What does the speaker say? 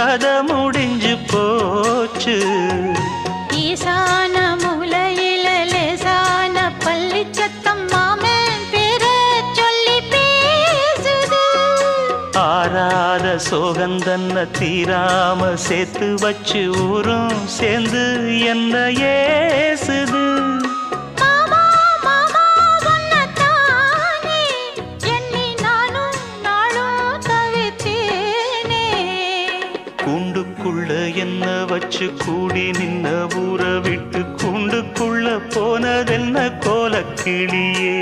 கதை முடிஞ்சு போச்சு. ஈசான மூலையில லேசான பள்ளி சத்தம் மாமன் பேர சொல்லி பேசுது. ஆறாத சோகந்தன்ன தீராம சேர்த்து வச்சு ஊரும் சேர்ந்து என்ன ஏசுது. கூண்டுக்குள்ள என்ன வச்சு கூடி நின்ன ஊற விட்டு கூண்டுக்குள்ள போனதென்ன கோலக்கிளியே.